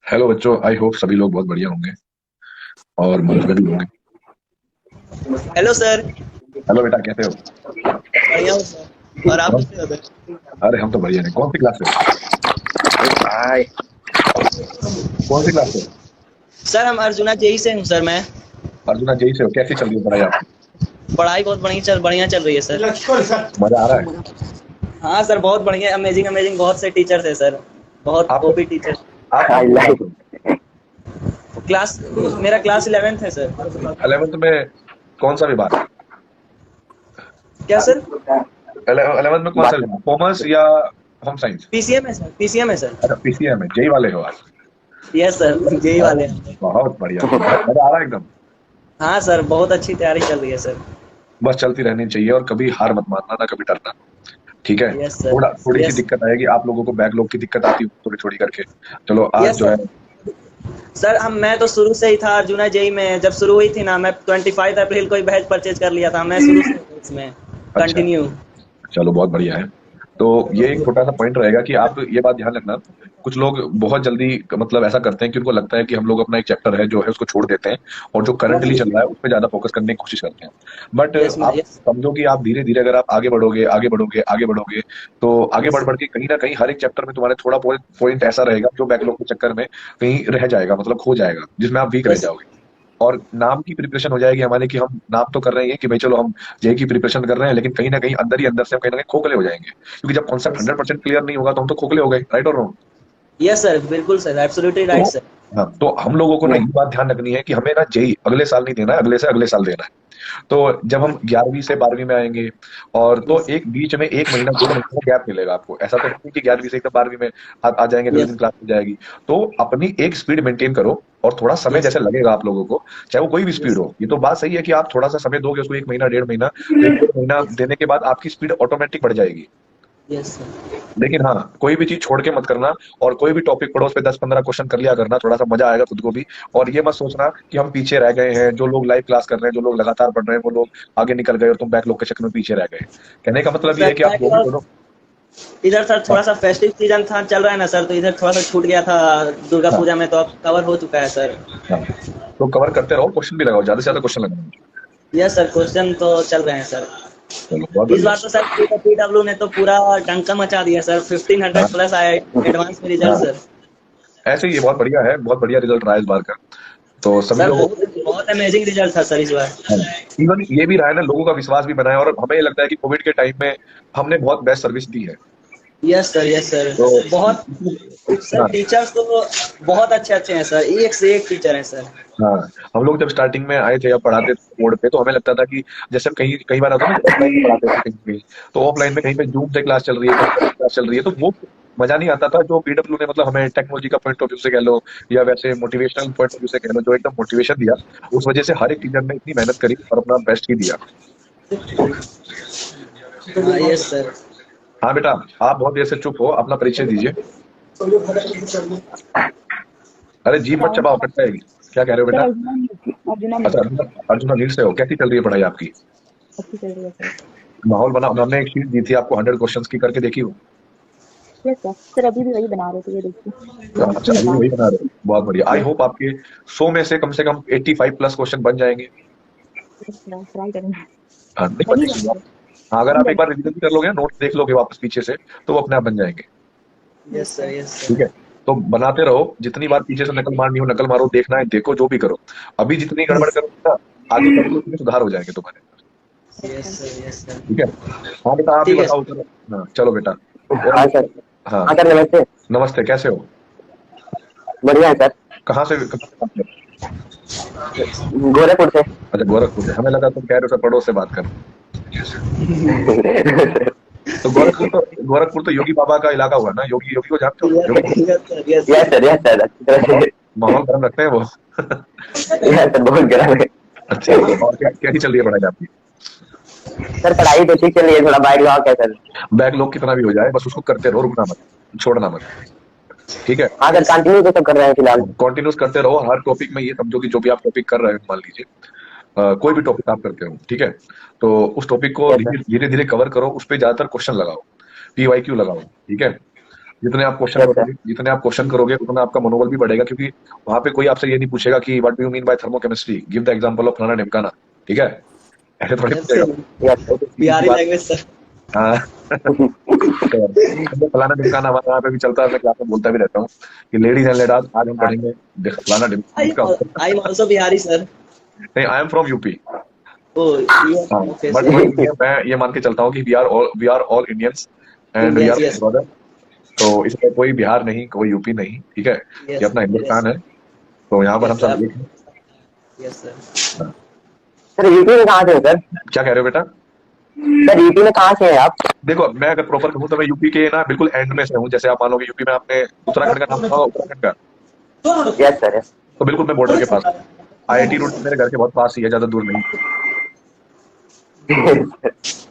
Hello बच्चों, I hope सभी लोग बहुत बढ़िया होंगे और मौज में भी होंगे। Hello sir. हेलो बेटा, कैसे हो? बढ़िया हूँ सर। और आप कौन? कैसे हो सर? अरे हम तो बढ़िया हैं। कौन सी क्लास से हो? हाय। कौन सी क्लास से हो? सर हम अर्जुना जेई से हूँ सर मैं। अर्जुना जेई से हो। कैसी चल रही है पढ़ाई आपकी? पढ़ाई बहुत बढ़िया चल रही है सर। मजा आ रहा है? हाँ सर, बहुत बढ़िया, अमेजिंग अमेजिंग बहुत से टीचर्स है सर। बहुत आप ओपी टीचर। आप कौन सी क्लास हो? क्लास मेरा क्लास 11th है सर। 11th में कौन सा विभाग? क्या सर? 11th में कौन सा विभाग, कॉमर्स या होम साइंस? पीसीएम है सर, पीसीएम है सर। अच्छा, पीसीएम है। जेई वाले हो आप? यस सर, जेई वाले अरे, हैं। बहुत बढ़िया। मजा आ रहा है एकदम। हाँ सर, बहुत अच्छी तैयारी चल रही है सर। बस चलती रहनी चाहिए और कभी हार मत मानना, ना कभी डरना। ठीक है। Yes sir. थोड़ी सी यस। दिक्कत आएगी, आप लोगों को बैकलॉग की दिक्कत आती है थोड़ी थोड़ी करके। चलो आज यस जो है। सर। सर हम मैं तो शुरू से ही था अर्जुना जेई में, जब शुरू हुई थी ना, मैं 25 अप्रैल को ही बैच परचेज कर लिया था, मैं शुरू से हूँ इसमें अच्छा, कंटिन्यू। चलो बहुत बढ़िया है। तो ये एक छोटा सा पॉइंट रहेगा कि आप ये बात ध्यान रखना। कुछ लोग बहुत जल्दी मतलब ऐसा करते हैं कि उनको लगता है कि हम लोग अपना एक चैप्टर है जो है उसको छोड़ देते हैं और जो करंटली चल रहा है उस पर ज्यादा फोकस करने की कोशिश करते हैं। बट यस मैं आप यस। समझो कि आप धीरे धीरे अगर आप आगे बढ़ोगे आगे बढ़ोगे आगे बढ़ोगे, तो आगे बढ़ बढ़ के कहीं ना कहीं हर एक चैप्टर में तुम्हारे थोड़ा पॉइंट ऐसा रहेगा जो बैकलॉग के चक्कर में कहीं रह जाएगा, मतलब खो जाएगा, जिसमें आप वीक रह यस। जाओगे। और नाम की प्रिपरेशन हो जाएगी हमारे कि हम नाम तो कर रहे हैं कि भाई चलो हम जेई की प्रिपरेशन कर रहे हैं, लेकिन कहीं ना कहीं अंदर ही अंदर से हम कहीं ना कहीं खोखले हो जाएंगे, क्योंकि जब कॉन्सेप्ट यस। 100% क्लियर नहीं होगा तो हम तो खोखले हो गए, राइट और रॉन्ग? यस सर, बिल्कुल सर, एब्सोल्युटली तो राइट सर। हाँ, तो हम लोगों को ना ये बात ध्यान रखनी है कि हमें ना जेई अगले साल नहीं देना है, अगले से अगले साल देना है। तो जब हम 11वीं से 12वीं में आएंगे और तो यस। एक बीच में एक महीना 2 महीने का गैप मिलेगा आपको। ऐसा तो है नहीं कि 11वीं से एकदम 12वीं में आ जाएंगे, अगले यस। दिन क्लास हो जाएगी। तो अपनी एक स्पीड मेंटेन करो और थोड़ा समय यस। जैसे लगेगा आप लोगों को, चाहे वो कोई भी स्पीड यस। हो। ये तो बात सही है कि आप थोड़ा सा समय दोगे उसको, एक महीना 1.5 महीना, तो एक 1.5 महीना यस। देने के बाद आपकी स्पीड ऑटोमेटिक बढ़ जाएगी। Yes sir. लेकिन हाँ, कोई भी चीज छोड़ के मत करना। और कोई भी टॉपिक पढ़ो उस पर 10-15 क्वेश्चन कर लिया करना, थोड़ा सा मजा आएगा खुद को भी। और ये मत सोचना कि हम पीछे रह गए हैं, जो लोग लाइव क्लास कर रहे हैं, जो लोग लगातार पढ़ रहे हैं, वो लोग आगे निकल गए और तुम बैकलॉग के चक्कर में पीछे रह गए। कहने का मतलब ये सर है कि आप जो भी पढ़ो। इधर सर हाँ, थोड़ा सा फेस्टिव सीजन था, चल रहा है ना सर, तो इधर थोड़ा सा छूट गया था दुर्गा हाँ, पूजा में, तो अब कवर हो चुका है सर। हाँ। तो कवर करते रहो, क्वेश्चन भी लगाओ, ज्यादा से ज्यादा क्वेश्चन लगाओ। यस सर, क्वेश्चन तो चल रहे हैं सर। चलो बहुत इस बढ़िया। बार तो सर पीडब्ल्यू ने तो पूरा डंका मचा दिया सर, हाँ, 1500 प्लस आया एडवांस में रिजल्ट हाँ। सर। ऐसे ही ये बहुत बढ़िया है, बहुत बढ़िया रिजल्ट रहा है इस बार का। तो सभी सर लोग। बहुत बहुत अमेजिंग रिजल्ट था सर इस बार। हाँ, इवन ये भी रहा है ना, लोगों का विश्वास भी बना है और हमें ये लगता है कि कोविड के टाइम में हमने बहुत बेस्ट सर्विस दी है। Yes sir, yes sir. तो बहुत। सर हाँ, टीचर्स तो बहुत अच्छे अच्छे हैं सर, एक से एक टीचर हैं सर। हाँ। हम लोग जब स्टार्टिंग में आए थे या पढ़ाते थे बोर्ड पे, तो हमें लगता था कि जैसे कहीं कई बार होता है ना, ऑफलाइन में पढ़ाते थे कहीं पे, तो ऑफलाइन में कहीं पे जूम से क्लास चल रही है, कहीं पे क्लास चल रही है, तो वो मजा नहीं आता था जो पीडब्ल्यू ने मतलब हमें टेक्नोलॉजी का पॉइंट ऑफ व्यू से कह लो या वैसे मोटिवेशनल पॉइंट ऑफ व्यू से कह लो, जो एकदम मोटिवेशन दिया। उस वजह से हर एक टीचर ने इतनी मेहनत करी और अपना बेस्ट ही दिया। हाँ यस सर। हाँ बेटा, आप बहुत देर से चुप हो, अपना परिचय दीजिए। अरे जीभ मत चबाओ, कट जाएगी। क्या कह रहे हो सर बेटा? अर्जुना नीट, अर्जुना अच्छा, नीट अर्जुन अर्जुना नीट से हो। कैसी चल रही है पढ़ाई आपकी? अच्छी चल रही है सर। माहौल बना, हमने एक शीट दी थी आपको 100 क्वेश्चंस की, करके देखी हो? यस सर, सर अभी भी वही बना रहे थे, ये देखिए अच्छा, इसमें अभी लास्ट। वही बना रहे हो, बहुत बढ़िया। आई यस। होप आपके 100 में से कम 85 प्लस क्वेश्चन बन जाएंगे। यस सर, ट्राई करेंगे। हाँ, नहीं बन ही बनेंगे आप। जाएंगे। हाँ, अगर बन आप एक बार जाएंगे। रिविजन भी कर लोगे, नोट्स देख लोगे वापस पीछे से, तो वो अपने आप बन जाएंगे। Yes yes sir, sir. Yes ठीक है। सर। तो बनाते रहो, जितनी बार पीछे से नकल मारनी हो नकल मारो, देखना है देखो, जो भी करो। अभी जितनी गड़बड़ यस। करोगे ना, आगे चल के उसमें सुधार हो जाएंगे तुम्हारे। Yes yes sir. Sir, yes sir. ठीक है। हाँ बेटा, आप भी ठीक है बताओ सर। चलो। हाँ चलो बेटा। और हाँ सर। हाँ, हाँ सर, नमस्ते। नमस्ते, कैसे हो? बढ़िया है सर। कहाँ से बात कर रहे गोरखपुर से। हो? अच्छा, गोरखपुर से। हमें लगा तुम कह रहे हो सर पड़ोस से बात कर रहे हो। तो गोरखपुर तो योगी बाबा का इलाका हुआ ना, योगी योगी को जानते हो, Yogi Baba. Yes sir, yes yes sir. Sir, yes sir, अच्छी तरह माहौल से। माहौल गर्म रखते हैं वो। यस सर, बहुत गर्म है। अच्छा, और कैसी चल रही है पढ़ाई आपकी? सर पढ़ाई तो ठीक चल रही है, थोड़ा बैकलॉग है सर। बैकलॉग कितना भी हो जाए, बस उसको करते रहो, रुकना मत, छोड़ना मत। ठीक है। हाँ सर, यस सर। कंटिन्यू तो सब कर रहे हैं फिलहाल। कॉन्टिन्यूस करते रहो हर टॉपिक में। ये समझो कि जो भी आप टॉपिक कर रहे हो, मान लीजिए कोई भी टॉपिक आप करते हो, ठीक है, तो उस टॉपिक को यस सर। धीरे धीरे धीरे कवर करो, उस पर ज्यादातर क्वेश्चन लगाओ, पीवाईक्यू लगाओ। ठीक है। जितने आप क्वेश्चन यस सर। करोगे जितने आप क्वेश्चन करोगे उतना आपका मनोबल भी बढ़ेगा, क्योंकि वहां पे कोई आपसे ये नहीं पूछेगा कि what do you mean by thermochemistry, give the example of फलाना ढिमकाना। ठीक है, ऐसे थोड़ी यस पूछेगा। सर, यस वो तो सीधी सी बिहारी बात। Language sir. हाँ। तो अब फलाना ढिमकाना हमारे यहाँ पे भी चलता है, मैं क्लास में बोलता भी रहता हूँ कि लेडीज एंड लेडास, आज हम हाँ पढ़ेंगे फलाना ढिमकाना इसका। I am also Bihari sir. नहीं, I am from UP. Oh you हाँ, ओके बट सर। ये मैं ये मान के चलता हूँ कि we are all Indians and we Indians, are yes brother. तो इसमें कोई बिहार नहीं, कोई यूपी नहीं, ठीक है, ये यस अपना यस हिंदुस्तान है। तो यहाँ पर हम यस सब सर, एक हैं। Yes sir. हाँ। सर, यूपी में कहाँ से हो सर? क्या कह रहे हो बेटा? सर, यूपी में कहाँ से हैं आप? देखो, मैं अगर प्रॉपर कहूँ तो मैं यूपी के ना बिल्कुल एंड में से हूँ। जैसे आप मान लो कि यूपी में आपने उत्तराखंड का नाम सुना होगा, उत्तराखंड का। Yes sir, yes. तो बिल्कुल मैं बॉर्डर के पास हूँ। आईआईटी रुड़की मेरे घर के बहुत पास ही है, ज्यादा दूर नहीं।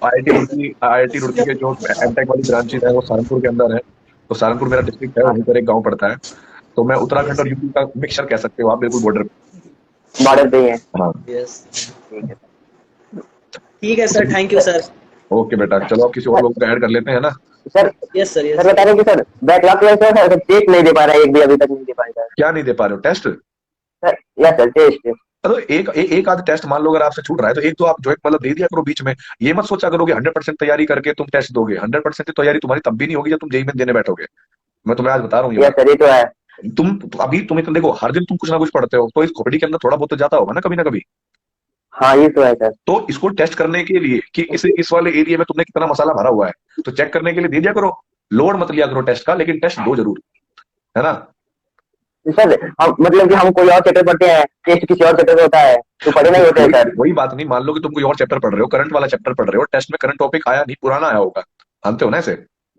आईआईटी रुड़की के जो एमटेक वाली ब्रांचेज है वो सहारनपुर के अंदर है। तो सहारनपुर मेरा डिस्ट्रिक्ट है, हाँ, वहीं पर एक गांव पड़ता है। तो मैं उत्तराखंड और यूपी का मिक्सचर कह सकते हो आप, बिल्कुल बॉर्डर बॉर्डर पे ही हैं। पे। हाँ। यस ठीक है ठीक है sir, thank you sir. Okay बेटा, चलो अब किसी और लोग को ऐड कर लेते हैं ना। Sir. Yes sir, sir yes बता रहे हैं कि सर बैकलॉग की वजह से सर टेस्ट नहीं दे पा रहा है, एक भी अभी तक नहीं दे पाए सर। क्या नहीं दे पा रहे हो? Test? Sir yes sir, test. तो एक आध टेस्ट मान लो अगर आपसे छूट रहा है तो एक तो आप जो एक मतलब दे दिया करो बीच में। ये मत सोचा करो कि 100% तैयारी करके तुम टेस्ट दोगे। 100% तैयारी तुम्हारी तब भी नहीं होगी जब तुम जेईई में देने बैठोगे। मैं तुम्हें आज बता रहा हूँ ये यस बात। सर, ये तो है। अभी तुम्हें तो देखो, हर दिन तुम कुछ ना कुछ पढ़ते हो, तो इस खोपड़ी के अंदर थोड़ा बहुत तो जाता होगा ना कभी ना कभी। हाँ, ये तो है सर। तो इसको टेस्ट करने के लिए कि इस वाले एरिया में तुमने कितना मसाला भरा हुआ है, तो चेक करने के लिए दे दिया करो। लोड मत लिया करो टेस्ट का, लेकिन टेस्ट दो जरूर, है ना। सर हम मतलब कि हम कोई और चैप्टर पढ़ते हैं, टेस्ट किसी और चैप्टर में होता है, तो पढ़े नहीं होते हैं वही सर। वही बात नहीं, मान लो कि तुम कोई और चैप्टर पढ़ रहे हो, करंट वाला चैप्टर पढ़ रहे हो, टेस्ट में करंट टॉपिक आया नहीं, पुराना आया होगा, मानते हो ना इसे।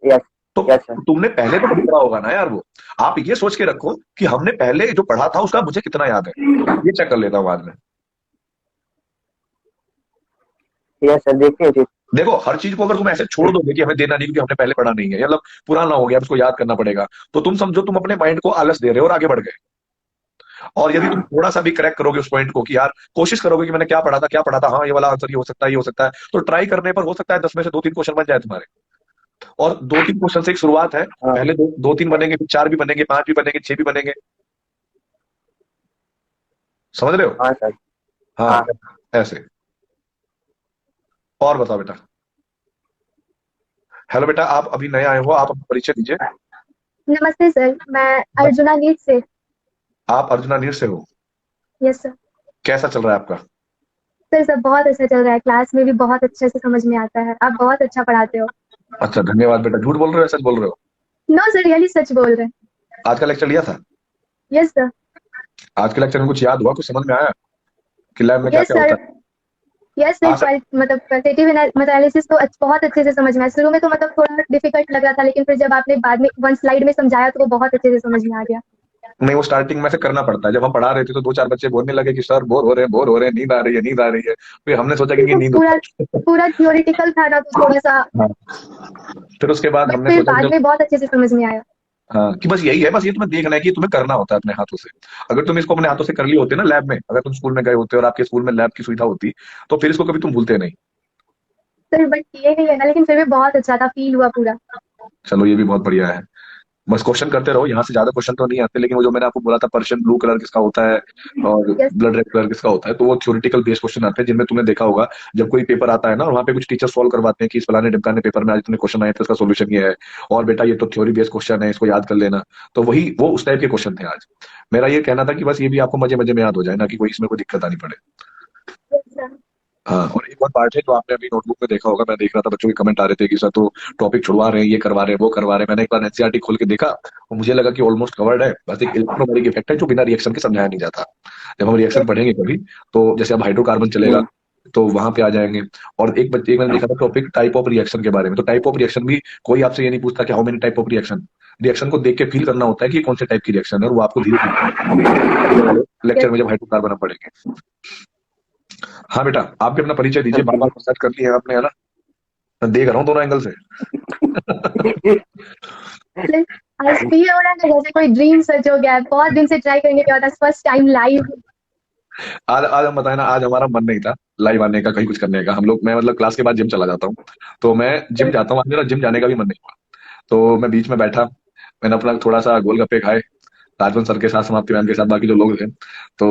यस। तो यस सर। तुमने पहले तो पढ़ा होगा ना यार वो। आप ये सोच के रखो कि हमने पहले जो पढ़ा था उसका मुझे कितना याद है, ये चेक कर लेता हूँ बाद में। यस सर, देखते हैं फिर। देखो, हर चीज को अगर तुम ऐसे छोड़ दोगे कि हमें देना नहीं क्योंकि हमने पहले पढ़ा नहीं है, मतलब पुराना हो गया, अब इसको याद करना पड़ेगा, तो तुम समझो तुम अपने माइंड को आलस दे रहे हो और आगे बढ़ गए। और यदि तुम थोड़ा सा भी क्रैक करोगे उस पॉइंट को कि यार कोशिश करोगे कि मैंने क्या पढ़ा था, हाँ ये वाला आंसर ये हो सकता है, ये हो सकता है, तो ट्राई करने पर हो सकता है 10 में से 2-3 क्वेश्चन बन जाए तुम्हारे। और 2-3 क्वेश्चन से एक शुरुआत है। हाँ। पहले दो तीन बनेंगे, फिर 4 भी बनेंगे, 5 भी बनेंगे, 6 भी बनेंगे। समझ रहे हो? हाँ सर। हाँ, हाँ। ऐसे। और बताओ बेटा। हेलो बेटा, आप अभी नए आए हो, आप अपना परिचय दीजिए। नमस्ते सर, मैं अर्जुना नीट से। आप अर्जुना नीट से हो? Yes sir. कैसा चल रहा है आपका? सर सब बहुत अच्छा चल रहा है, क्लास में भी बहुत अच्छे से समझ में आता है, आप बहुत अच्छा पढ़ाते हो। अच्छा, धन्यवाद बेटा। झूठ बोल रहे हो या सच बोल रहे हो? नो सर, रियली सच बोल रहे हैं। आज का लेक्चर लिया था? Yes sir. आज के लेक्चर में कुछ याद हुआ, कुछ समझ में आया कि लैब में क्या यस क्या सर। होता है? यस हाँ सर, सर। मतलब क्वालिटेटिव एनालिसिस तो बहुत अच्छे से समझ में आया। शुरू में तो मतलब थोड़ा डिफिकल्ट लग रहा था, लेकिन फिर जब आपने बाद में वन स्लाइड में समझाया तो वो बहुत अच्छे से समझ में आ गया। नहीं, वो स्टार्टिंग में से करना पड़ता है। जब हम पढ़ा रहे थे तो 2-4 बच्चे बोलने लगे कि सर बोर हो रहे हैं, नींद आ रही है, नींद आ रही है। फिर हमने सोचा कि फिर इनकी वो नींद पूरा उतर। पूरा थियोरिटिकल था ना, तो थोड़ा सा, हाँ। फिर उसके बाद बट हमने फिर सोचा कि बाद चलो, में बहुत अच्छे से समझ में आया। हाँ, कि बस यही है, बस ये तुम्हें देखना है कि तुम्हें करना होता है अपने हाथों से। अगर तुम इसको अपने हाथों से कर लिए होते ना लैब में, अगर तुम स्कूल में गए होते और आपके स्कूल में लैब की सुविधा होती, तो फिर इसको कभी तुम भूलते नहीं। सर बट ये नहीं है ना, लेकिन फिर भी बहुत अच्छा था, फील हुआ पूरा। चलो, ये भी बहुत बढ़िया है। बस क्वेश्चन करते रहो, यहाँ से ज्यादा क्वेश्चन तो नहीं आते, लेकिन वो जो मैंने आपको बोला था पर्शियन ब्लू कलर किसका होता है और यस। ब्लड रेड कलर किसका होता है, तो वो थ्योरेटिकल बेस्ड क्वेश्चन आते हैं, जिनमें तुमने देखा होगा जब कोई पेपर आता है ना, वहाँ पे कुछ टीचर सॉल्व करवाते हैं कि इस फलाने ढिमकाने पेपर में आज इतने क्वेश्चन आए थे, इसका सोल्यूशन ये है, और बेटा ये तो थ्योरी बेस्ड क्वेश्चन है, इसको याद कर लेना। तो वही वो उस टाइप के क्वेश्चन थे आज। मेरा ये कहना था कि बस ये भी आपको मजे मजे में याद हो जाए ना, कि कोई इसमें कोई दिक्कत आनी पड़े। Yes sir. हाँ, और एक और पार्ट है जो आपने अभी नोटबुक में देखा होगा, मैं देख रहा था बच्चों के कमेंट आ रहे थे कि सर तो टॉपिक छुड़वा रहे हैं, ये करवा रहे हैं, वो करवा रहे हैं। मैंने एक बार एनसीईआरटी खोल के देखा और मुझे लगा कि ऑलमोस्ट कवर्ड है, बस एक इलेक्ट्रोमैग्नेटिक इफेक्ट है जो बिना रिएक्शन के समझाया नहीं जाता। जब हम रिएक्शन यस। पढ़ेंगे कभी, तो जैसे अब हाइड्रोकार्बन चलेगा तो वहां पे आ जाएंगे। और एक मैंने देखा था टॉपिक टाइप ऑफ रिएक्शन के बारे में, तो टाइप ऑफ रिएक्शन भी कोई आपसे ये नहीं पूछता कि how many type of reaction. Reaction को देख के फील करना होता है कि कौन से टाइप की रिएक्शन है, और वो आपको धीरे धीरे लेक्चर यस। में जब हाइड्रोकार्बन हम पढ़ेंगे। हाँ बेटा, आप भी अपना परिचय दीजिए, बार बार सर्च कर लिया है आपने, है ना। मैं देख रहा हूँ दोनों एंगल से। आज फील हो रहा है जैसे कोई ड्रीम सच हो गया है, बहुत दिन से ट्राई करने के बाद फर्स्ट टाइम लाइव। आज हम बताए ना, आज हमारा मन नहीं था लाइव आने का, कहीं कुछ करने का। हम लोग, मैं मतलब क्लास के बाद जिम चला जाता हूँ, तो मैं जिम जाता हूँ, आज मेरा जिम जाने का भी मन नहीं हुआ। तो मैं बीच में बैठा, मैंने अपना थोड़ा सा गोलगप्पे खाए राजवंत सर के साथ, समाप्ति मैम के साथ, बाकी जो लोग थे। तो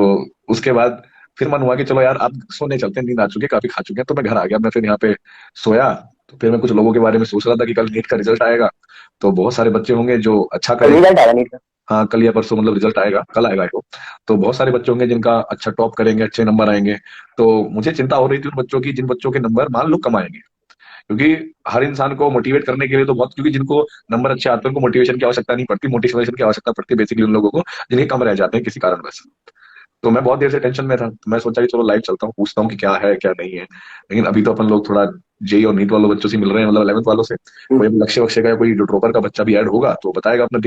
उसके बाद फिर मन हुआ कि चलो यार अब सोने चलते हैं, नींद आ चुकी है, काफी खा चुके हैं। तो मैं घर आ गया, मैं फिर यहाँ पे सोया। तो फिर मैं कुछ लोगों के बारे में सोच रहा था कि कल नीट का रिजल्ट आएगा, तो बहुत सारे बच्चे होंगे जो अच्छा कल करेंगे। रिजल्ट आएगा नीट का? हाँ, कल या परसों मतलब रिजल्ट आएगा, कल आएगा वो। तो बहुत सारे बच्चे होंगे जिनका अच्छा टॉप करेंगे, अच्छे नंबर आएंगे। तो मुझे चिंता हो रही थी उन बच्चों की, जिन बच्चों के नंबर मान लो कम आएंगे। क्योंकि हर इंसान को मोटिवेट करने के लिए तो बहुत, क्योंकि जिनको नंबर अच्छे आते हैं उनको मोटिवेशन की आवश्यकता नहीं पड़ती, मोटिवेशन की आवश्यकता पड़ती है बेसिकली उन लोगों को जिनके कम रह जाते हैं किसी कारणवश। तो मैं बहुत देर से टेंशन में था, तो मैं सोचा कि चलो लाइव चलता हूँ, पूछता हूँ कि क्या है क्या नहीं है। लेकिन अभी तो अपन लोग थोड़ा जेई और नीट वालों बच्चों से मिल रहे हैं, मतलब 11th वालों से। कोई लक्ष्य वक्ष्य का या कोई ड्रॉपर का बच्चा भी ऐड होगा तो बताएगा अपना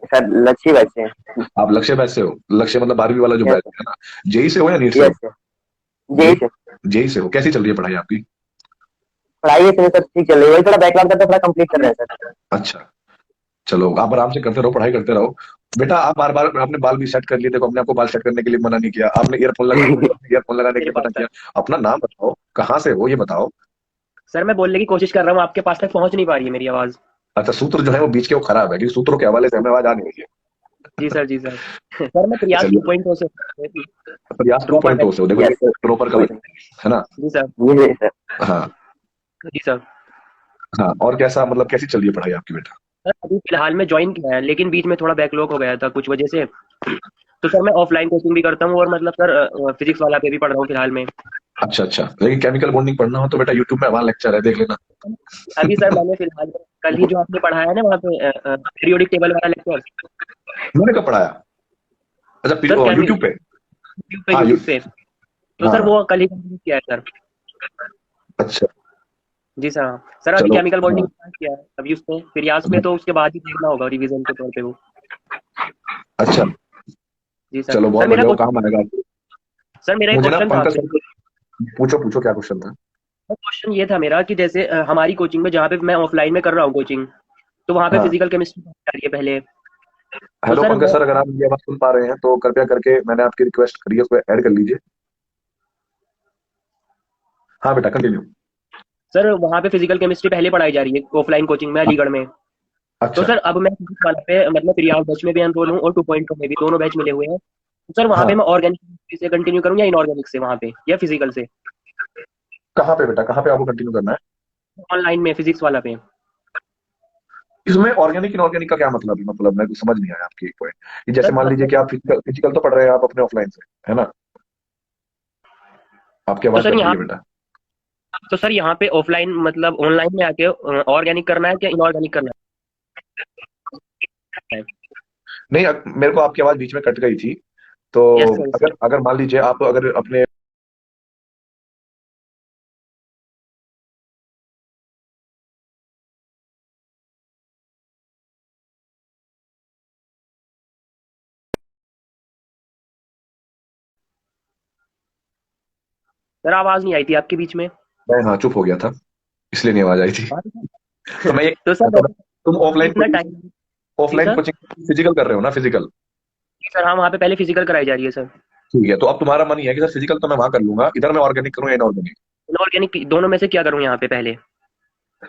सर लक्ष्य वैसे हैं। आप लक्ष्य बैच से हो? लक्ष्य मतलब 12वीं वाला जो यस बैच है ना? जेई से हो या नीट से हो? यस सर, जेई से। जेई से हो। कैसी चल रही है पढ़ाई आपकी? पढ़ाई वैसे सर ठीक चल रही है, वही थोड़ा बैकलॉग था तो थोड़ा कंप्लीट कर रहे हैं सर। अच्छा, चलो आप आराम से करते रहो, पढ़ाई करते रहो। बेटा आप बार बार आपने बाल भी सेट कर लिए, देखो हमने आपको बाल सेट करने के लिए मना नहीं किया, आपने ईयरफोन लगाने के मेरे लिए मना पास किया। अपना नाम बताओ, कहाँ से हो ये बताओ। सर मैं बोलने की कोशिश कर रहा हूँ, आपके पास तक पहुंच नहीं पा रही है मेरी आवाज। अच्छा, सूत्र जो है वो बीच के वो खराब है, क्योंकि सूत्रों के हवाले से हमें आवाज आ नहीं रही है। जी सर, जी सर। सर मैं प्रयास चलिए, 2.0 से प्रयास ड्रॉपर 2.0 से हो, देखो यस ये प्रॉपर का है ना? जी सर, जी सर। हाँ जी सर। हाँ, और कैसा मतलब कैसी चल रही है पढ़ाई आपकी बेटा? सर अभी फिलहाल में ज्वाइन किया है, लेकिन बीच में थोड़ा बैकलॉग हो गया था कुछ वजह से। तो सर मैं ऑफलाइन कोचिंग भी करता हूँ, और मतलब सर फिजिक्स वाला पे भी पढ़ रहा हूँ फिलहाल में। अच्छा अच्छा, लेकिन केमिकल बॉन्डिंग पढ़ना हो तो बेटा यूट्यूब में वहाँ लेक्चर है, देख लेना। अभी सर मैंने फिलहाल में कल ही जो आपने पढ़ाया है ना वहाँ पे पीरियोडिक टेबल वाला लेक्चर। मैंने कब पढ़ाया? सर अच्छा, यूट्यूब पे? यूट्यूब पे, हाँ यूट्यूब पे। तो सर हाँ, वो कल ही कंप्लीट किया है सर। अच्छा जी सर, हाँ सर अभी चलो। केमिकल बॉन्डिंग हाँ, किया है अभी उसमें प्रयास में, तो उसके बाद ही देखना होगा रिवीजन के तौर पे वो। अच्छा जी सर। चलो, सर बहुत मेरा बढ़िया, वो काम क्वेश्चन, आएगा आपको। सर मेरा एक मुझे ना क्वेश्चन था पंकज आपसे। सर पूछो पूछो, क्या क्वेश्चन था? क्वेश्चन ये था मेरा कि जैसे हमारी कोचिंग में जहाँ पे मैं ऑफलाइन में कर रहा हूँ कोचिंग, तो वहाँ पे हाँ, फिजिकल केमिस्ट्री आ रही है पहले। तो हेलो सर पंकज वो, सर, अगर आप मेरी आवाज सुन पा रहे हैं तो कृपया करके मैंने आपकी रिक्वेस्ट करी है, उसको ऐड कर लीजिए। हाँ बेटा, कंटिन्यू। सर वहाँ पे फिजिकल केमिस्ट्री पहले पढ़ाई जा रही है ऑफलाइन कोचिंग में अलीगढ़ में। तो अच्छा, सर अब मैं फिजिक्स वाला पे मतलब प्रयास बैच में भी एनरोल हूँ और 2.0 में भी, दोनों बैच मिले हुए हैं। तो सर वहाँ पे हाँ, मैं ऑर्गेनिक केमिस्ट्री से कंटिन्यू करूँ या इनऑर्गेनिक से वहाँ पे, या फिजिकल से? कहाँ पे बेटा, कहाँ पे आपको कंटिन्यू करना है? ऑनलाइन में फिजिक्स वाला पे। इसमें ऑर्गेनिक इनऑर्गेनिक का क्या मतलब है? मतलब मैं कुछ समझ नहीं आया आपकी पॉइंट। जैसे सर मान लीजिए मतलब, कि आप फिजिकल फिजिकल तो पढ़ रहे हैं आप अपने ऑफलाइन से, है ना? आपकी तो आवाज सर कट रही यहाँ है बेटा। तो सर यहाँ पे ऑफलाइन मतलब ऑनलाइन में आके ऑर्गेनिक करना है या इनऑर्गेनिक करना है? नहीं, मेरे को आपकी आवाज बीच में कट गई थी। तो यस सर, अगर अगर मान लीजिए आप अगर अपने सर आवाज नहीं आई थी आपके बीच में। मैं हाँ चुप हो गया था, इसलिए नहीं आवाज आई थी। तो मैं ये तो सर कहता था, तुम ऑफलाइन कितना कोचिंग टाइम? जी ऑफलाइन सर, कोचिंग फिजिकल कर रहे हो ना? फिजिकल, जी सर, हाँ वहाँ पे पहले फिजिकल कराई जा रही है सर। ठीक है। तो अब तुम्हारा मन ये है कि सर फिजिकल तो मैं वहां कर लूंगा, इधर मैं ऑर्गेनिक करूँ या इनऑर्गेनिक? इनऑर्गेनिक दोनों में से क्या करूँ यहाँ पे पहले?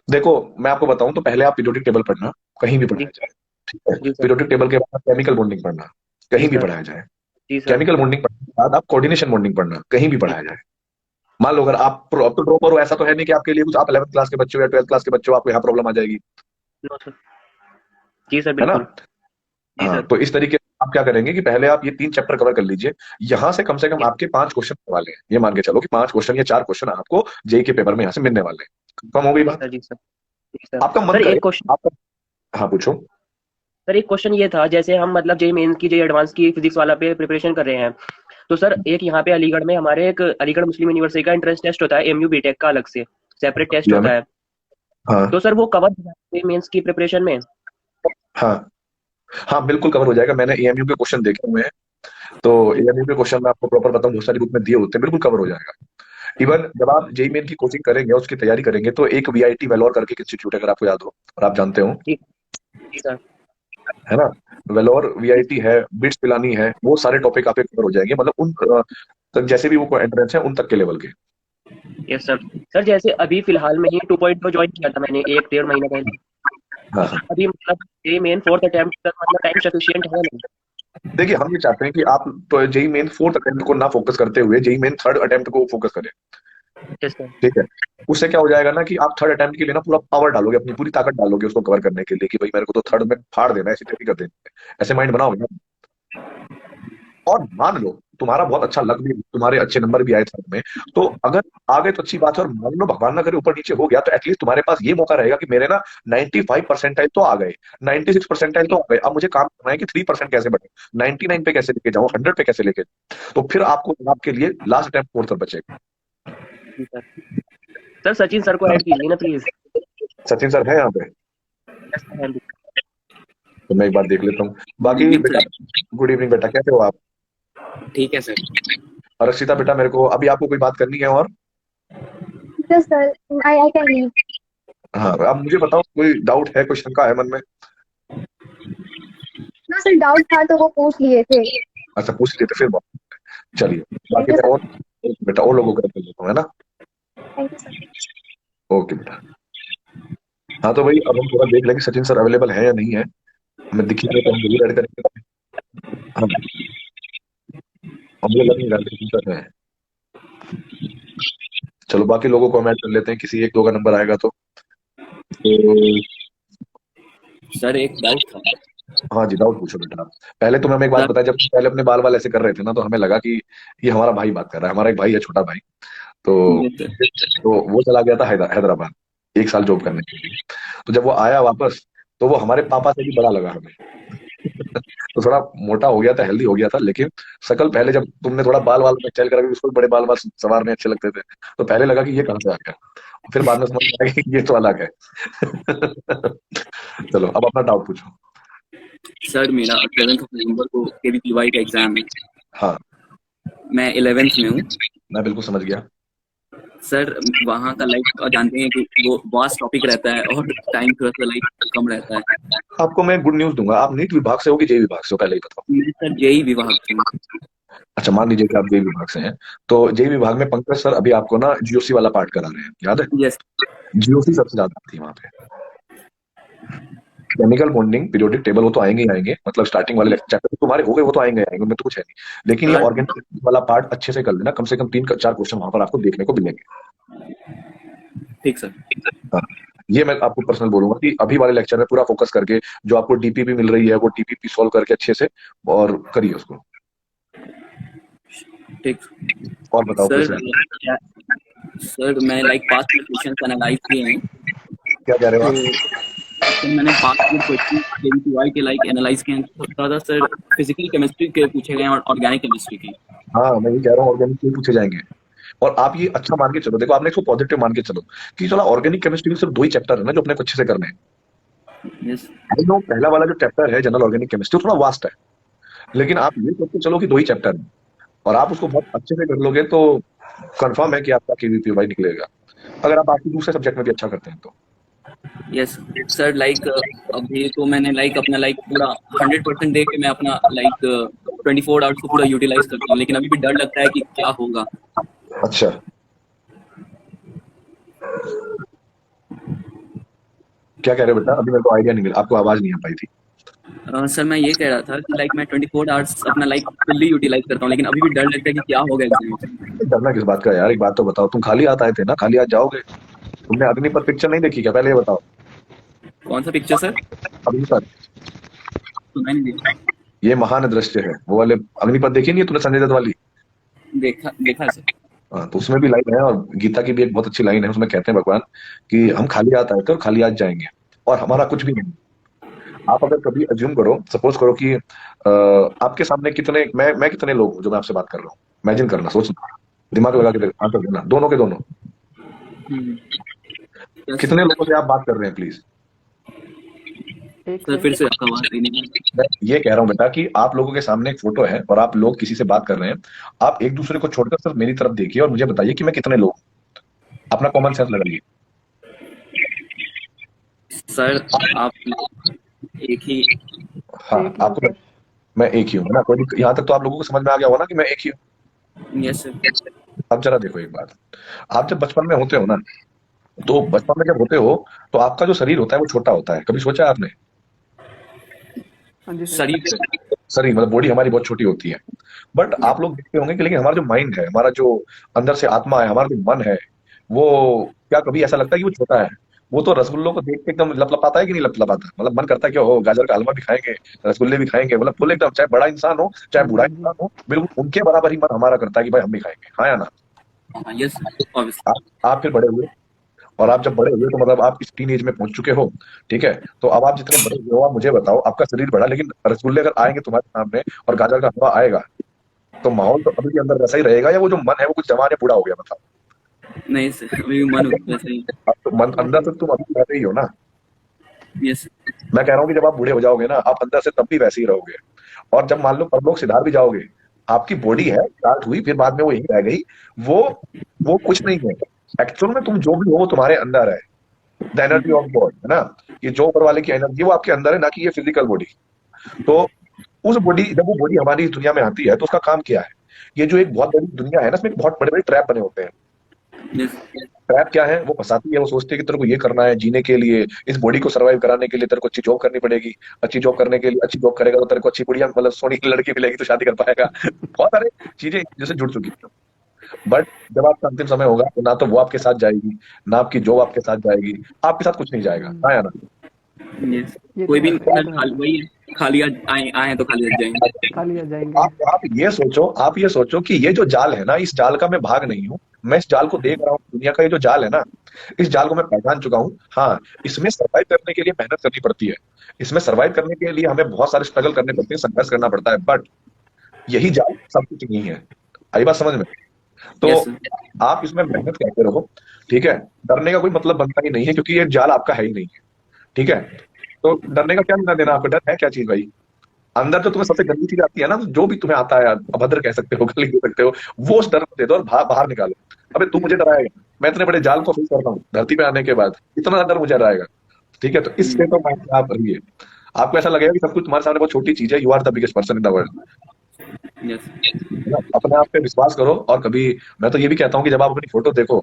देखो, मैं आपको बताऊं तो पहले आप पीरियोडिक टेबल पढ़ना, कहीं भी जी, पढ़ाया जाए, ठीक है? जी सर, पीरियोडिक टेबल के बाद केमिकल बॉन्डिंग पढ़ना, जी कहीं भी सर, पढ़ाया जाए। जी सर, केमिकल बॉन्डिंग पढ़ने के बाद आप कोऑर्डिनेशन बॉन्डिंग पढ़ना, कहीं भी जी, पढ़ाया जाए। मान लो अगर आप अब तो ड्रॉपर हो, ऐसा तो है नहीं कि आपके लिए कुछ, आप 11th क्लास के बच्चे हो या 12th क्लास के बच्चे हो आपको यहाँ प्रॉब्लम आ जाएगी, नो सर, जी सर है ना? बिल्कुल, जी हाँ, सर, तो इस तरीके से आप क्या करेंगे कि पहले आप ये 3 चैप्टर कवर कर लीजिए। यहाँ से कम आपके 5 क्वेश्चन वाले हैं, ये मान के चलो कि 5 क्वेश्चन या 4 क्वेश्चन आपको जेई के पेपर में यहाँ से मिलने वाले हैं। कम हो गई जी बात? सर, जी सर, जी सर। आपका मन सर करे, एक क्वेश्चन, आपका, हाँ पूछो। सर एक क्वेश्चन ये था, जैसे हम मतलब जेई मेंस की जेई एडवांस की फिजिक्स वाला पे प्रिपरेशन कर रहे हैं, तो सर एक यहाँ पे अलीगढ़ में हमारे एक अलीगढ़ मुस्लिम यूनिवर्सिटी का एंट्रेंस टेस्ट होता है, एमयू बीटेक का अलग से सेपरेट टेस्ट या मैं, होता है। तो हाँ सर वो कवर जेई मेंस की प्रिपरेशन में? हाँ हाँ, बिल्कुल कवर हो जाएगा। मैंने एएमयू के क्वेश्चन देखे हुए हैं, तो एएमयू के क्वेश्चन मैं आपको प्रॉपर बताऊं, बहुत सारी बुक में दिए होते हैं, बिल्कुल कवर हो जाएगा। इवन जब आप जेई मेन की कोचिंग करेंगे, उसकी तैयारी करेंगे, तो एक वीआईटी वेलोर करके इंस्टीट्यूट है, अगर आपको याद हो और आप जानते हो, जी, जी सर, है ना? वेलोर जी वीआईटी है, बिट्स पिलानी है, वो सारे टॉपिक आपके कवर हो जाएंगे, मतलब उन तक जैसे भी वो एंट्रेंस है उन तक के लेवल के। Yes sir. सर जैसे अभी फिलहाल में ही 2.2 ज्वाइन किया था मैंने 1-1.5 महीना पहले। हाँ हाँ। अभी मतलब ये मेन 4th अटेम्प्ट तक मतलब टाइम सफिशिएंट है नहीं। देखिए हम ये चाहते हैं कि आप जेई मेन 4th अटेम्प्ट को ना फोकस करते हुए जेई मेन 3rd अटेम्प्ट को फोकस करें। Yes sir. ठीक है। उससे क्या हो जाएगा ना कि आप 3rd अटेम्प्ट के लिए ना पूरा पावर डालोगे, अपनी पूरी ताकत डालोगे उसको कवर करने के लिए कि भाई मेरे को तो 3rd में फाड़ देना है, ऐसी तैयारी कर देनी है, ऐसे माइंड बनाओगे ना। और मान लो तुम्हारा बहुत अच्छा लक भी, तुम्हारे अच्छे नंबर भी आए 3rd में, तो अगर आ गए तो अच्छी बात है, और मान लो भगवान ना करे ऊपर नीचे हो गया, तो एटलीस्ट तुम्हारे पास ये मौका रहेगा कि मेरे ना 95 परसेंटाइल तो आ गए, 96 परसेंटाइल तो आ गए, अब मुझे काम करना है कि 3% कैसे बढ़े, 99 पे कैसे लेके जाऊं, 100 पे कैसे लेके जाऊं। तो फिर आपको आपके लिए लास्ट अटेम्प्ट 4th बचेगा। जी सर। सर सचिन सर को ऐड कीजिए ना प्लीज। सचिन सर है यहाँ पे? Yes sir. तो मैं एक बार देख लेता हूँ। बाकी बेटा गुड इवनिंग बेटा, कैसे हो आप? ठीक है सर। और रक्षिता बेटा, मेरे को अभी आपको कोई बात करनी है और? Yes sir, I can leave. हाँ, अब मुझे बताओ कोई डाउट है, कोई शंका है मन में? ना सर, डाउट था तो वो पूछ लिए थे। अच्छा पूछ लिए थे, फिर बात। चलिए थैंक बाकी यू मैं सर। और बेटा और लोगों को कर लेता हूँ, है ना? Thank you sir. ओके बेटा। हाँ तो भाई अब हम थोड़ा देख लेंगे सचिन सर अवेलेबल है या नहीं है, हमें दिखी नहीं तो हम जरूर ऐड करेंगे। हाँ, अब मुझे लग नहीं रहा सचिन सर है। चलो बाकी लोगों को हम ऐड कर लेते हैं, किसी एक दो का नंबर आएगा तो सर एक डाउट था। हाँ जी, डाउट पूछो बेटा। पहले तो हमें एक बात सर बताया, जब पहले अपने बाल ऐसे कर रहे थे ना, तो हमें लगा कि ये हमारा भाई बात कर रहा है, हमारा एक भाई है, छोटा भाई। तो ये सर वो चला गया था हैदराबाद 1 साल जॉब करने के लिए। तो जब वो आया वापस, तो वो हमारे पापा से भी बड़ा लगा हमें। तो थोड़ा मोटा हो गया था, हेल्दी हो गया था, लेकिन शकल पहले जब तुमने थोड़ा बाल में स्टाइल करा कि उसको भी बड़े बाल सवारने अच्छे लगते थे, तो पहले लगा कि ये कहाँ से आ गया, फिर बाद में समझ में आया कि ये तो अलग है। चलो अब अपना डाउट पूछो। सर मेरा 7 नवंबर को केवीपीवाई का एग्जाम है। हाँ मैं 11th में हूँ। मैं बिल्कुल समझ गया। सर वहाँ का लाइक जानते हैं कि वो वास्ट टॉपिक रहता है और टाइम थोड़ा सा लाइक कम रहता है। आपको मैं गुड न्यूज दूंगा, आप नीट विभाग से हो कि जेई विभाग से हो, पहले ही बताओ। मैं सर जेई विभाग से हूँ। अच्छा मान लीजिए कि आप जेई विभाग से हैं, तो जेई विभाग में पंकज सर अभी आपको ना जीओसी वाला पार्ट करा रहे हैं, याद है? यस जीओसी सबसे ज्यादा थी वहां पे, केमिकल बॉन्डिंग, पीरियोडिक टेबल, वो तो आएंगे ही आएंगे, मतलब स्टार्टिंग वाले चैप्टर तुम्हारे हो गए, वो तो आएंगे ही आएंगे, उनमें तो कुछ है नहीं। लेकिन ये सर ऑर्गेनिक वाला पार्ट अच्छे से कर लेना, कम से कम 3-4 क्वेश्चन वहां पर आपको देखने को मिलेंगे। ठीक सर। हाँ, ये मैं आपको पर्सनल बोलूंगा कि अभी वाले लेक्चर में पूरा फोकस करके जो आपको डीपीपी मिल रही है, वो डीपीपी सॉल्व करके अच्छे से और करिए उसको। ठीक और बताओ सर। कैसे? सर मैं लाइक पास्ट क्वेश्चन एनालाइज किए हैं, क्या कह रहे हो तो आप? सर मैंने पास्ट क्वेश्चन केवीपीवाई के लाइक एनालाइज किए हैं, तो ज़्यादा सर फिजिकल केमिस्ट्री के पूछे गए हैं और ऑर्गेनिक केमिस्ट्री के। हाँ मैं ये कह रहा हूँ, ऑर्गेनिक के पूछे जाएंगे। और आप ये अच्छा मान के चलो, देखो आपने इसको पॉजिटिव मान के चलो कि चलो ऑर्गेनिक केमिस्ट्री में सिर्फ 2 ही चैप्टर है ना जो अपने को अच्छे से करने हैं। यस पहला वाला जो चैप्टर है जनरल ऑर्गेनिक केमिस्ट्री थोड़ा वास्ट है, लेकिन आप ये सोच के चलो कि 2 ही चैप्टर है और आप उसको बहुत अच्छे से कर लोगे तो कंफर्म है कि आपका केवीपीवाई निकलेगा, अगर आप बाकी दूसरे सब्जेक्ट में भी अच्छा करते हैं तो। Yes sir. लाइक अभी तो मैंने लाइक अपना लाइक पूरा 100% दे के मैं अपना लाइक 24 आवर्स को पूरा यूटिलाइज करता हूँ, लेकिन अभी भी डर लगता है कि क्या होगा। अच्छा क्या कह रहे हो बेटा? अभी मेरे को आइडिया नहीं मिला, आपको आवाज नहीं आ पाई थी। सर मैं ये कह रहा था कि लाइक मैं 24 आवर्स अपना लाइक फुल्ली यूटिलाइज करता हूँ, लेकिन अभी भी डर लगता है कि क्या होगा एग्जाम में। डरना किस बात का है यार, एक बात तो बताओ, तुम खाली हाथ आए थे ना, खाली हाथ जाओगे? तुमने अग्निपथ पिक्चर नहीं देखी क्या, पहले ये बताओ। कौन सा पिक्चर सर? अग्निपथ, तो मैंने देखा ये महान दृश्य है, वो वाले अग्निपथ देखी नहीं है तुमने, संजय दत्त वाली? देखा है सर। हाँ तो उसमें भी लाइन है, और गीता की भी एक बहुत अच्छी लाइन है, उसमें कहते हैं भगवान कि हम खाली हाथ आए थे और खाली हाथ जाएंगे, और हमारा कुछ भी नहीं। आप अगर कभी अज्यूम करो, सपोज करो कि आपके सामने कितने मैं कितने लोग हूँ जो मैं आपसे बात कर रहा हूँ, इमेजिन करना, सोचना, दिमाग लगा के आंसर देना, दोनों के दोनों यस कितने लोगों से आप बात कर रहे हैं प्लीज? सर फिर से आपका आवाज नहीं है। मैं ये कह रहा हूँ बेटा कि आप लोगों के सामने एक फोटो है और आप लोग किसी से बात कर रहे हैं, आप एक दूसरे को छोड़कर सिर्फ मेरी तरफ देखिए और मुझे बताइए कि मैं कितने लोग, अपना कॉमन सेंस लगाइए। सर आप एक ही। हाँ आपको मैं एक ही हूँ ना, कोई यहाँ तक तो आप लोगों को समझ में आ गया होगा ना कि मैं एक ही हूँ। Yes sir. अब जरा देखो एक बात, आप जब बचपन में होते हो ना, तो बचपन में जब होते हो तो आपका जो शरीर होता है वो छोटा होता है, कभी सोचा है आपने? हाँ जी सर। शरीर से शरीर मतलब बॉडी हमारी बहुत छोटी होती है, बट आप लोग देखते होंगे कि लेकिन हमारा जो माइंड है, हमारा जो अंदर से आत्मा है, हमारा जो मन है, वो क्या कभी ऐसा लगता है कि वो छोटा है? वो तो रसगुल्लों को देख के एकदम लपलपाता है कि नहीं लपलपाता? मतलब मन करता है कि ओ गाजर का हलवा भी खाएंगे, रसगुल्ले भी खाएंगे, मतलब फुल एकदम, चाहे बड़ा इंसान हो चाहे बूढ़ा इंसान हो, बिल्कुल उनके बराबर ही मन हमारा करता है कि भाई हम भी खाएंगे, हाँ या ना? हाँ, यस ऑब्वियसली। आप फिर बड़े हुए, और आप जब बड़े हुए तो मतलब आप इस टीन एज में पहुंच चुके हो, ठीक है? तो अब आप जितने बड़े हुए हो, आप मुझे बताओ, आपका शरीर बढ़ा लेकिन रसगुल्ले अगर आएंगे तुम्हारे सामने और गाजर का हलवा आएगा, तो माहौल तो अभी भी अंदर वैसा ही रहेगा, या वो जो मन है वो कुछ जवान या बूढ़ा हो गया? बताओ। नहीं सर, अभी भी मन वैसे ही। अब तो मन अंदर से तुम अभी वैसे ही हो ना। यस। मैं कह रहा हूँ कि जब आप बूढ़े हो जाओगे ना, आप अंदर से तब भी वैसे ही रहोगे। और जब मान लो परलोक सिधार भी जाओगे, आपकी बॉडी है स्टार्ट हुई, फिर बाद में वो यहीं रह गई, वो वो कुछ नहीं है। एक्चुअल में तुम जो भी हो वो तुम्हारे अंदर है, द एनर्जी ऑफ गॉड, है ना? ये जो ऊपर वाले की एनर्जी वो आपके अंदर है, ना कि ये फिजिकल बॉडी। तो उस बॉडी, जब वो बॉडी हमारी इस दुनिया में आती है तो उसका काम क्या है? ये जो एक बहुत बड़ी दुनिया है ना, इसमें बहुत बड़े बड़े ट्रैप बने होते हैं। यस। ट्रैप क्या है? वो फंसाती है, वो सोचती है कि तेरे को ये करना है जीने के लिए, इस बॉडी को सर्वाइव कराने के लिए तेरे को अच्छी जॉब करनी पड़ेगी, अच्छी जॉब करने के लिए, अच्छी जॉब करेगा तो तेरे को अच्छी बढ़िया मतलब सोनी की लड़की मिलेगी तो शादी कर पाएगा। बहुत सारे चीजें जैसे जुड़ चुकी है। बट जब आपका अंतिम समय होगा तो ना तो वो आपके साथ जाएगी, ना आपकी जॉब आपके साथ जाएगी, आपके साथ कुछ नहीं जाएगा, हाँ या ना? यस। ये कोई तो भी है, ये तो है। वही है, खाली आए आए तो खाली रह जाएंगे। खाली आ जाएंगे। आप ये सोचो कि ये जो जाल है ना, इस जाल का मैं भाग नहीं हूँ, मैं इस जाल को देख रहा हूँ। दुनिया का ये जो जाल है ना, इस जाल को मैं पहचान चुका हूँ। हाँ, इसमें सर्वाइव करने के लिए मेहनत करनी पड़ती है, इसमें सर्वाइव करने के लिए हमें बहुत सारे स्ट्रगल करने पड़ते हैं, संघर्ष करना पड़ता है, बट यही जाल सब कुछ नहीं है। आई बात समझ में? तो यस सर। आप इसमें मेहनत करते रहो, ठीक है? डरने का कोई मतलब बनता ही नहीं है, क्योंकि ये जाल आपका है ही नहीं है, ठीक है? तो डरने का क्या लेना देना? आपको डर है क्या चीज भाई? अंदर जो तुम्हें सबसे गंदी चीज आती है ना, जो भी तुम्हें आता है, अभद्र कह सकते हो, गाली दे सकते हो, वो उस डर को दे दो और बाहर निकालो। अबे तू मुझे डराएगा, मैं इतने बड़े जाल को फेस करता हूँ धरती पे आने के बाद, इतना डर मुझे डराएगा, ठीक है? तो इस स्टेट ऑफ माइंड में आप रहिए। आपको ऐसा लगेगा कि सब कुछ तुम्हारे सामने बहुत छोटी चीज है, you are the biggest person in the world. Yes. अपने आप पे विश्वास करो। और कभी मैं तो ये भी कहता हूँ कि जब आप अपनी फोटो देखो,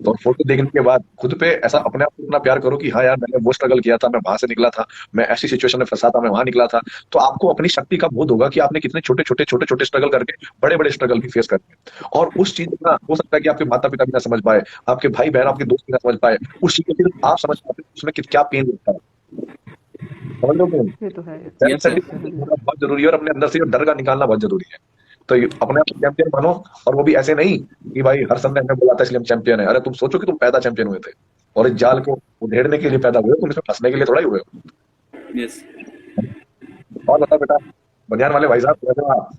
तो फोटो देखने के बाद खुद पे ऐसा अपने आप को इतना प्यार करो कि हाँ यार, मैंने वो स्ट्रगल किया था, मैं वहां से निकला था, मैं ऐसी सिचुएशन में फंसा था, मैं वहां निकला था। तो आपको अपनी शक्ति का बोध होगा कि आपने कितने छोटे छोटे स्ट्रगल करके बड़े बड़े स्ट्रगल भी फेस करके, और उस चीज ना हो सकता है कि आपके माता पिता भी ना समझ पाए, आपके भाई बहन, आपके दोस्त भी ना समझ पाए, उस चीज को सिर्फ आप समझ पाते हो उसमें क्या पेन होता है। समझ लो कि नहीं? ये तो है। Self yes sir. सेटिस्फैक्शन होना बहुत जरूरी है, और अपने अंदर से डर का निकालना बहुत जरूरी है। तो अपने आप चैंपियन बनो, और वो भी ऐसे नहीं कि भाई हर समय हमें बुलाता है इसलिए हम चैंपियन है। अरे तुम सोचो कि तुम पैदा चैंपियन हुए थे, और इस जाल को उधेड़ने के लिए पैदा हुए हो, तुम इसमें फंसने के लिए थोड़ा ही हुए हो। यस। और बता बेटा, बनियान वाले भाई साहब, कैसे हो आप?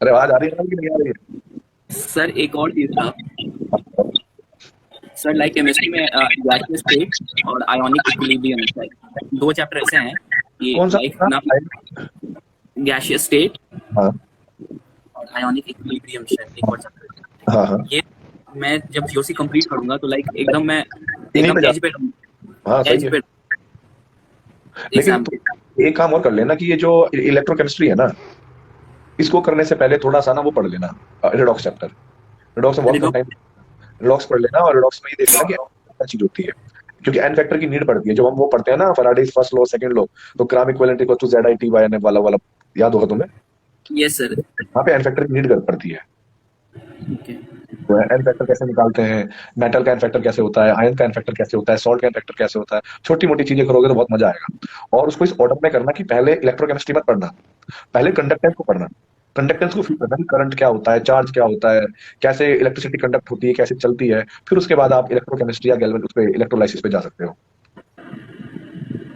अरे आवाज आ रही है कि नहीं आ रही है? सर एक और चीज था सर, लाइक केमिस्ट्री में गैसियस स्टेट और आयोनिक इक्विलिब्रियम, दो चैप्टर ऐसे हैं कि कौन सा? लाइक ना गैसियस स्टेट हाँ और आयोनिक इक्विलिब्रियम, शायद एक और चैप्टर। हाँ हाँ, ये मैं जब जीओसी कंप्लीट करूंगा तो लाइक एकदम मैं इन्हीं एकदम पे एज पे हाँ सही एज है। पे लेकिन एग्जाम। तुम एक काम और कर लेना कि ये जो इलेक्ट्रोकेमिस्ट्री है ना, इसको करने से पहले थोड़ा सा ना वो पढ़ लेना, रिडॉक्स चैप्टर। रिडॉक्स में बहुत कम टाइम, रिडॉक्स पढ़ लेना, और रिडॉक्स में ये देख लेना कि क्या चीज होती है, क्योंकि एन फैक्टर की नीड पड़ती है। जो हम वो पढ़ते हैं ना, Faraday's first law, second law, तो gram equivalent equal to ZI T by N वाला वाला, याद होगा तुम्हें? Yes sir. वहाँ पे एन फैक्टर की नीड पड़ती है। ओके। तो एन फैक्टर कैसे निकालते हैं, मेटल का एन फैक्टर कैसे होता है, आयन का एन फैक्टर कैसे होता है, सॉल्ट का एन फैक्टर कैसे होता है, छोटी मोटी चीजें करोगे तो बहुत मजा आएगा। और उसको इस ऑर्डर में करना कि पहले इलेक्ट्रोकेमिस्ट्री मत पढ़ना, पहले कंडक्टेंस को पढ़ना, कंडक्टेंस को फील करना कि करंट क्या होता है, चार्ज क्या होता है, कैसे इलेक्ट्रिसिटी कंडक्ट होती है, कैसे चलती है। फिर उसके बाद आप इलेक्ट्रोकेमिस्ट्री या गैल्वेन उस पे इलेक्ट्रोलाइसिस पे जा सकते हो।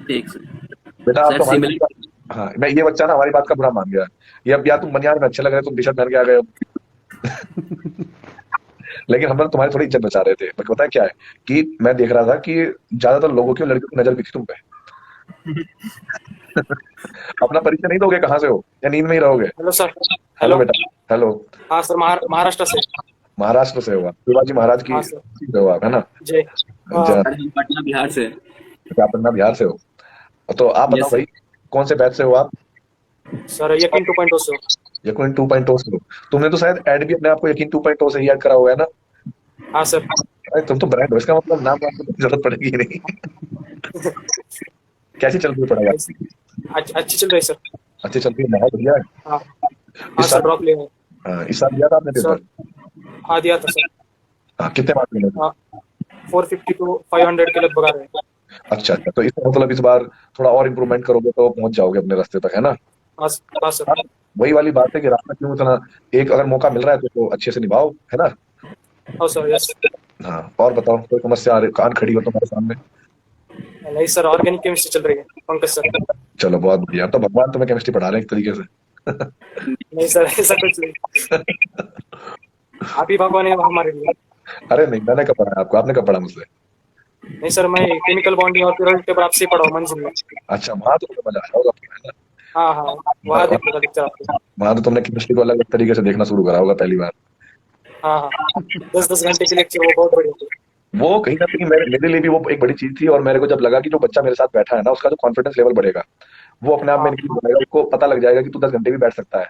ठीक सर। बेटा आप सर तो हमारी सिमिलर बात- हाँ, मैं ये बच्चा ना हमारी बात का बुरा मान गया। ये अब या तुम बनियान में अच्छे लग रहे हो, तुम टी शर्ट पहन के आ गए हो। लेकिन हम लोग तुम्हारी थोड़ी इज्जत बचा रहे थे। बट पता है क्या है कि मैं देख रहा था कि ज्यादातर लोगों की और लड़कियों की नजर भी थी तुम पे। अपना परिचय नहीं दोगे, कहाँ से हो, या नींद में ही रहोगे? Hello sir. हेलो बेटा। हेलो। हाँ सर, महाराष्ट्र से। महाराष्ट्र से हो आप? शिवाजी महाराज की हाँ सर। से हो आप, है ना? जी। अच्छा, सर, हम पटना बिहार से। आप पटना बिहार से हो? तो आप बताओ Yes, sir. भाई, कौन से बैच से हो आप? सर यकीन 2.0 से। यकीन 2.0 से हो। तुमने तो शायद ऐड भी अपने आप को यकीन 2.0 से ही ऐड करा हुआ है ना? हाँ सर। अरे तुम तो ब्रांड हो, इसका मतलब नाम वाम की जरूरत पड़ेगी ही नहीं। कैसी चल रही है पढ़ाई आपकी? अच्छी चल रही है सर। अच्छी चल रही है, बहुत बढ़िया है। हाँ हाँ इस सर, साल ड्रॉप लिया है इस साल दिया था आपने सर। पेपर? हाँ दिया था सर। हाँ, कितने मार्क्स मिले थे? हाँ 450 to 500 के लगभग आ रहे हैं। अच्छा अच्छा, तो इसका मतलब इस बार थोड़ा और इम्प्रूवमेंट करोगे तो पहुंच जाओगे अपने रास्ते तक, है ना? हाँ हाँ सर। हाँ, वही वाली बात है कि रास्ता क्यों इतना, एक अगर मौका मिल रहा है तो अच्छे से निभाओ, है ना? हाँ सर, यस। हाँ, और बताओ, कोई समस्या आ रही, कान खड़ी हो तुम्हारे सामने? नहीं सर, ऑर्गेनिक केमिस्ट्री चल रही है पंकज सर। चलो बहुत बढ़िया, तो भगवान तुम्हें केमिस्ट्री पढ़ा रहे हैं एक तरीके से। नहीं सर, ऐसा कुछ नहीं। आप ही भगवान है हमारे लिए। अरे नहीं, मैंने कब पढ़ा आपको, आपने कब पढ़ा मुझसे? नहीं सर, मैं केमिकल बॉन्डिंग और पीरियोडिक टेबल आपसे ही पढ़ा हूँ मंजिल में। अच्छा, वहां तो तुम्हें मजा आया होगा, है ना? हाँ हाँ, वहाँ देखा था पिक्चर आपको। वहां तो तुमने केमिस्ट्री को अलग तरीके से देखना शुरू करा होगा पहली बार। हाँ हाँ, 10-10 घंटे के लेक्चर वो बहुत बढ़िया थे। वो कहीं ना कहीं मेरे लिए भी वो एक बड़ी चीज थी, और मेरे को जब लगा कि जो बच्चा मेरे साथ बैठा है ना, उसका जो कॉन्फिडेंस लेवल बढ़ेगा, वो अपने आप में हाँ इंक्रीज होगा, उसको पता लग जाएगा कि तू 10 घंटे भी बैठ सकता है,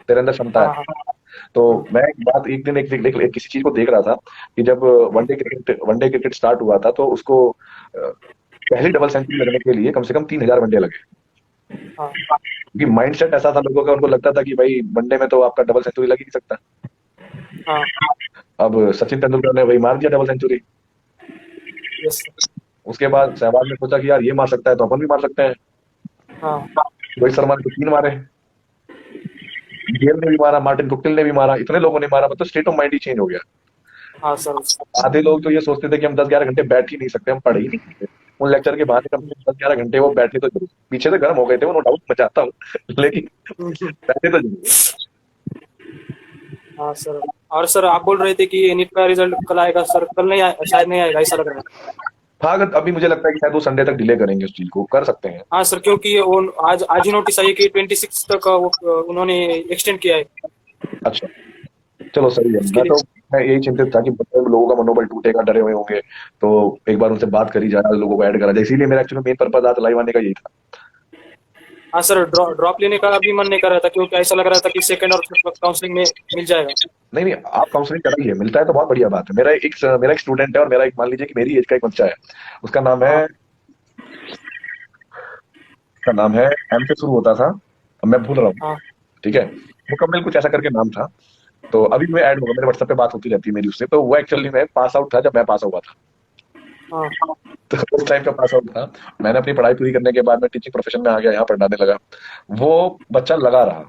तेरे अंदर क्षमता हाँ है। हाँ तो मैं एक बात, एक दिन किसी चीज को देख रहा था कि जब वनडे क्रिकेट स्टार्ट हुआ था, तो उसको पहली डबल सेंचुरी लगने के लिए कम से कम 3,000 वनडे लगे। हाँ क्योंकि माइंडसेट ऐसा था लोगों का, उनको लगता था कि भाई वनडे में तो आपका डबल सेंचुरी लग ही नहीं सकता। हाँ, अब सचिन तेंदुलकर ने वही मार दिया डबल सेंचुरी। यस। उसके बाद सहवाग ने सोचा कि यार ये मार सकता है तो अपन भी मार सकते हैं। हाँ रोहित शर्मा ने तो 3 मारे, गेल ने भी मारा, मार्टिन गुप्टिल ने भी मारा, इतने लोगों ने मारा, मतलब state of mind he change हो गया। हाँ सर। आधे लोग तो ये सोचते थे कि हम 10-11 घंटे बैठ ही नहीं सकते, हम पढ़ ही नहीं सकते। उन लेक्चर के बहाने कम से कम 10-11 घंटे वो बैठे तो जरूर, पीछे से गर्म हो गए थे वो, नो डाउट, मैं चाहता हूँ, लेकिन बैठे तो जरूर। हाँ सर। और सर, आप बोल रहे थे कि नीट का रिजल्ट कल आएगा सर, कल नहीं शायद नहीं आएगा, ऐसा लग रहा है। हाँ, अभी मुझे लगता है कि शायद वो संडे तक डिले करेंगे, उस चीज को कर सकते हैं। हाँ सर, क्योंकि वो आज ही नोटिस आई कि 26 तक वो उन्होंने एक्सटेंड किया है। अच्छा, चलो सही है। उसके लिए मैं यही चिंतित था कि लोगों का मनोबल टूटेगा, डरे हुए होंगे, तो एक बार उनसे बात करी जाए, लोगों को ऐड करा जाए, इसीलिए मेरा एक्चुअली मेन पर्पज आज लाइव आने का यही था। हाँ सर, ड्रॉप लेने का भी मन नहीं कर रहा था, क्योंकि ऐसा लग रहा था कि सेकंड और काउंसलिंग में मिल जाएगा। नहीं नहीं, आप काउंसलिंग कराइए, मिलता है तो बहुत बढ़िया बात है। मेरा एक स्टूडेंट है, और मेरा एक, मान लीजिए कि मेरी एज का एक बच्चा है, उसका नाम है, एम से शुरू होता था, अब मैं भूल रहा हूँ, हाँ ठीक है, मुकम्मल कुछ ऐसा करके नाम था। तो अभी मैं ऐड होगा, मेरे व्हाट्सएप पे बात होती रहती है मेरी उससे। तो वो एक्चुअली में पास आउट था जब मैं पास हुआ था, हाँ तो उस टाइम का पास आउट था। मैंने अपनी पढ़ाई पूरी करने के बाद मैं टीचिंग प्रोफेशन में आ गया, यहाँ पढ़ाने लगा। वो बच्चा लगा रहा,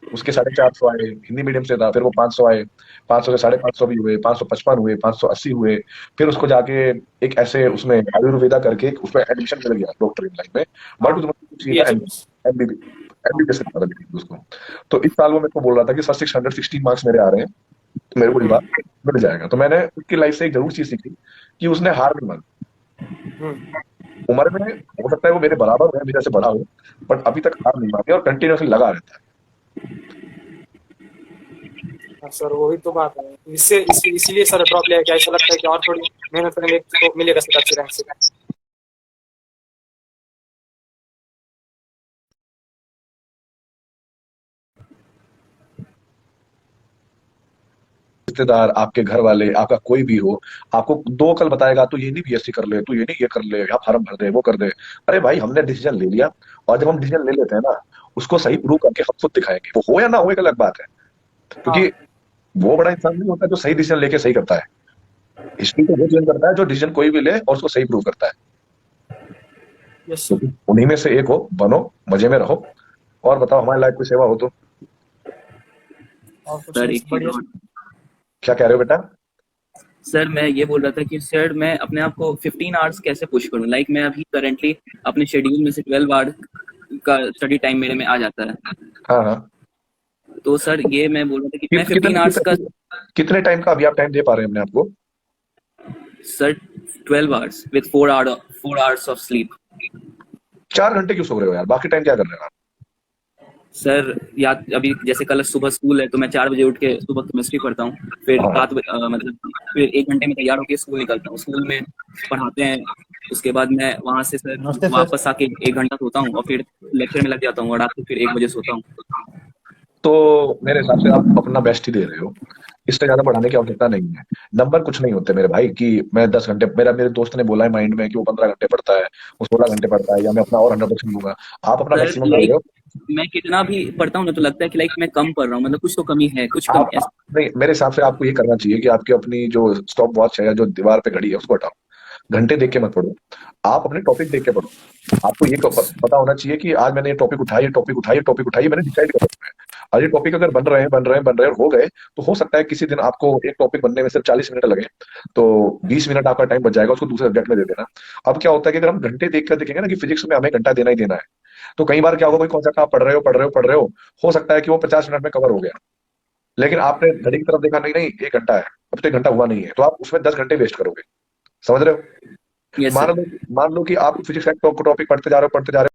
उसके 450 आए, हिंदी मीडियम से था, फिर वो 500 आए, 500 से 550 भी हुए, 555 हुए, 580 हुए। फिर उसको जाके एक ऐसे उसमें आयुर्वेदा करके उसमें एडमिशन मिल गया डॉक्टरी लाइन में, बट PHMS। एमबीबीएस उसको। तो इस साल वो मेरे को बोल रहा था कि सर 616 मार्क्स मेरे आ रहे हैं, तो मेरे को इस बार मिल जाएगा। तो मैंने उसकी लाइफ से एक जरूर चीज सीखी कि उसने हार नहीं मानी। उम्र में हो सकता है वो मेरे बराबर हो, मेरे से बड़ा हो, बट अभी तक हार नहीं मानी और कंटिन्यूसली लगा रहता है। हाँ सर, वही तो बात है। इसीलिए सर ड्रॉप लिया, क्या ऐसा लगता है कि और थोड़ी मेहनत करेंगे तो मिलेगा सर अच्छे रैंक से। रिश्तेदार, आपके घर वाले, आपका कोई भी हो, आपको दो कल बताएगा तू ये नहीं बीएससी कर ले, तू ये नहीं ये कर ले, यहाँ फार्म भर दे, वो कर दे। अरे भाई, हमने डिसीजन ले लिया, और जब हम डिसीजन ले लेते हैं ना, उसको सही प्रूव करके हम खुद दिखाएंगे। वो हो या ना हो एक अलग बात है, क्योंकि वो बड़ा इंसान नहीं होता जो सही डिसीजन लेके सही करता है। हिस्ट्री को वो चेंज करता है जो डिसीजन कोई भी ले और उसको सही प्रूव करता है। यस तो उन्हीं में से एक हो, बनो, मजे में रहो, और बताओ हमारी लाइफ की सेवा हो तो। और कुछ सर नहीं, एक चीज बढ़िया। और, क्या कह रहे हो बेटा? सर मैं ये बोल रहा था कि सर मैं अपने आप को 15 आवर्स कैसे पुश करूं। लाइक मैं अभी करंटली अपने शेड्यूल में से 12 आवर्स का स्टडी टाइम मेरे में आ जाता है। हाँ हाँ, तो सर ये मैं बोल रहा था कि मैं 15 आवर्स का, कितने टाइम का अभी आप टाइम दे पा रहे हैं अपने आप को? Sir 12 hours with 4 hours of sleep. 4 घंटे क्यों सो रहे हो यार? बाकी टाइम क्या कर रहे हो आप? सर या अभी जैसे कल सुबह स्कूल है तो मैं 4 बजे उठ के सुबह केमिस्ट्री पढ़ता हूँ, फिर हाँ। 7 मतलब फिर 1 घंटे में तैयार होकर स्कूल निकलता हूँ। स्कूल में पढ़ाते हैं, उसके बाद मैं वहां से सर वापस आके 1 घंटा सोता हूँ और फिर लेक्चर में लग जाता हूँ और रात को फिर 1 बजे सोता हूँ। तो मेरे हिसाब से आप अपना बेस्ट ही दे रहे हो, इससे ज्यादा बढ़ाने की आवश्यकता नहीं है। नंबर कुछ नहीं होते मेरे भाई कि मैं 10 घंटे, मेरे दोस्त ने बोला है माइंड में कि वो 15 घंटे पढ़ता है, वो 16 घंटे पढ़ता है, या मैं अपना और 100% दूंगा। आप अपना सर मैक्सिमम दे रहे लाइक हो। मैं कितना भी पढ़ता हूँ ना तो लगता है कि लाइक मैं कम पढ़ रहा हूँ, मतलब कुछ तो कमी है, कुछ कम आप नहीं, मेरे हिसाब से आपको ये करना चाहिए कि आपकी अपनी जो स्टॉप वॉच है या जो दीवार पे घड़ी है उसको हटाओ। घंटे देख के मत पढ़ो, आप अपने टॉपिक देख के पढ़ो। आपको ये पता होना चाहिए कि आज मैंने ये टॉपिक उठाई, ये टॉपिक उठाई, ये टॉपिक उठाई, मैंने डिसाइड कर रखा है। और ये टॉपिक अगर बन रहे हैं और हो गए, तो हो सकता है किसी दिन आपको एक टॉपिक बनने में सिर्फ 40 मिनट लगे, तो 20 मिनट आपका टाइम बच जाएगा, उसको दूसरे सब्जेक्ट में दे देना। अब क्या होता है कि अगर हम घंटे देख कर देखेंगे ना कि फिजिक्स में हमें घंटा देना ही देना है, तो कई बार क्या होगा, कोई कॉन्सेप्ट आप पढ़ रहे हो, हो सकता है कि वो 50 मिनट में कवर हो गया, लेकिन आपने घड़ी की तरफ देखा, नहीं नहीं 1 घंटा है, अब तो 1 घंटा हुआ नहीं है, तो आप उसमें 10 घंटे वेस्ट करोगे। समझ रहे हो? यस मान सर। लो मान लो कि आप फिजिक्स का टॉपिक पढ़ते जा रहे हो,